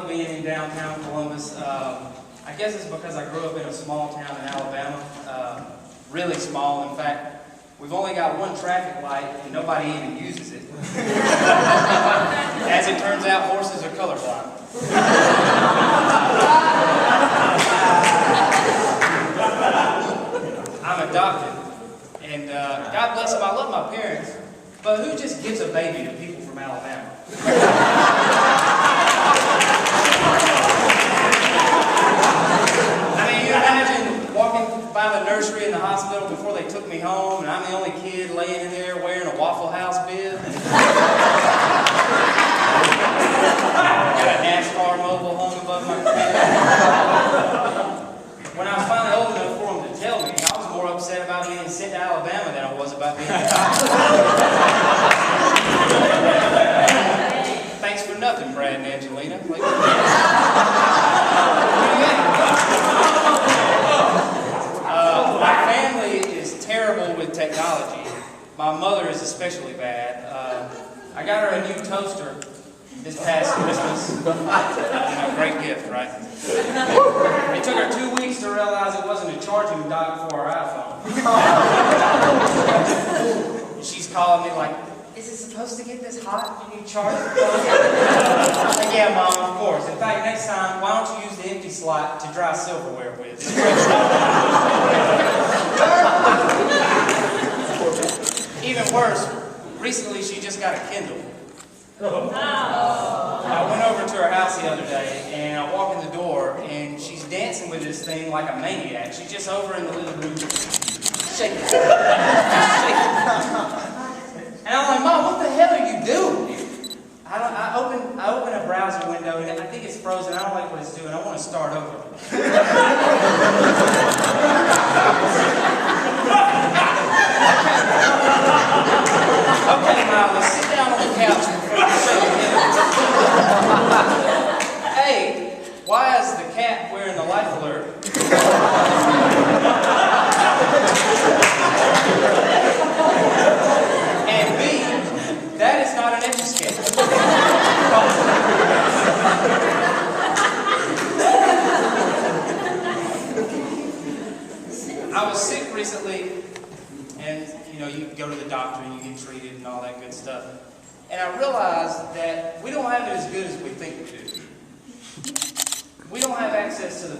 love being in downtown Columbus. I guess it's because I grew up in a small town in Alabama. Really small, in fact. We've only got one traffic light and nobody even uses it. As it turns out, horses are colorblind. I'm adopted, and God bless them, I love my parents, but who just gives a baby to people from Alabama? I mean, you imagine walking by the nursery in the hospital before they took me home, and I'm the only kid laying in there wearing a Waffle House bib. Got a NASCAR mobile hung above my bed. When I was finally old enough for them to tell me, I was more upset about being sent to Alabama than I was about being adopted. Thanks for nothing, Brad and Angelina. My family is terrible with technology. My mother is especially bad. I got her a new toaster this past Christmas. Great gift, right? It took her 2 weeks to realize it wasn't a charging dock for our iPhone. She's calling me like, is it supposed to get this hot when you charge it? I said, yeah, Mom, of course. In fact, next time, why don't you use the empty slot to dry silverware with? Even worse, recently she just got a Kindle. I went over to her house the other day, and I walk in the door, and she's dancing with this thing like a maniac. She's just over in the living room, shaking it. And I'm like, Mom, what the hell are you doing? I open a browser window, and I think it's frozen. I don't like what it's doing. I want to start over. Okay, Mom, sit down on the couch before you show your A, why is the cat wearing the life alert? And B, that is not an Etch-a-Sketch. I was sick recently, and you go to the doctor and you get treated and all that good stuff. And I realized that we don't have it as good as we think we do. We don't have access to the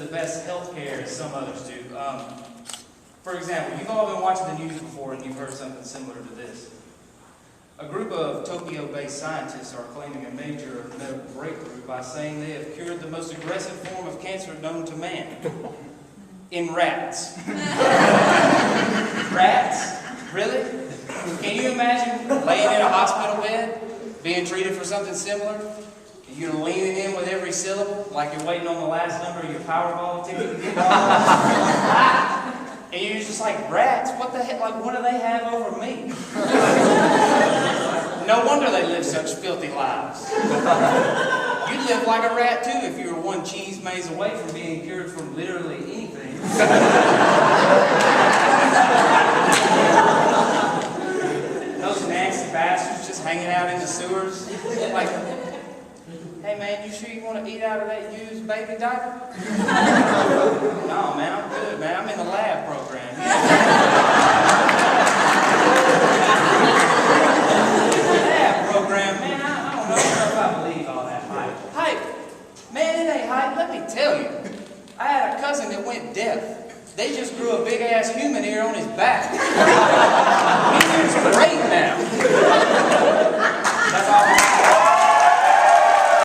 best health care as some others do. For example, you've all been watching the news before and you've heard something similar to this. A group of Tokyo-based scientists are claiming a major medical breakthrough by saying they have cured the most aggressive form of cancer known to man. In rats. Rats? Really? Can you imagine laying in a hospital bed, being treated for something similar? And you're leaning in with every syllable, like you're waiting on the last number of your Powerball ticket to get on. And you're just like, rats? What the heck? Like, what do they have over me? No wonder they live such filthy lives. You'd live like a rat too if you were one cheese maze away from being cured from literally anything. Those nasty bastards just hanging out in the sewers. Like, hey man, you sure you want to eat out of that used baby diaper? No man, I'm good man. I'm in the lab program. Lab program, man, I don't know if I believe all that hype. Hype? Man, it ain't hype, let me tell you. I had a cousin that went deaf. They just grew a big-ass human ear on his back. He was great.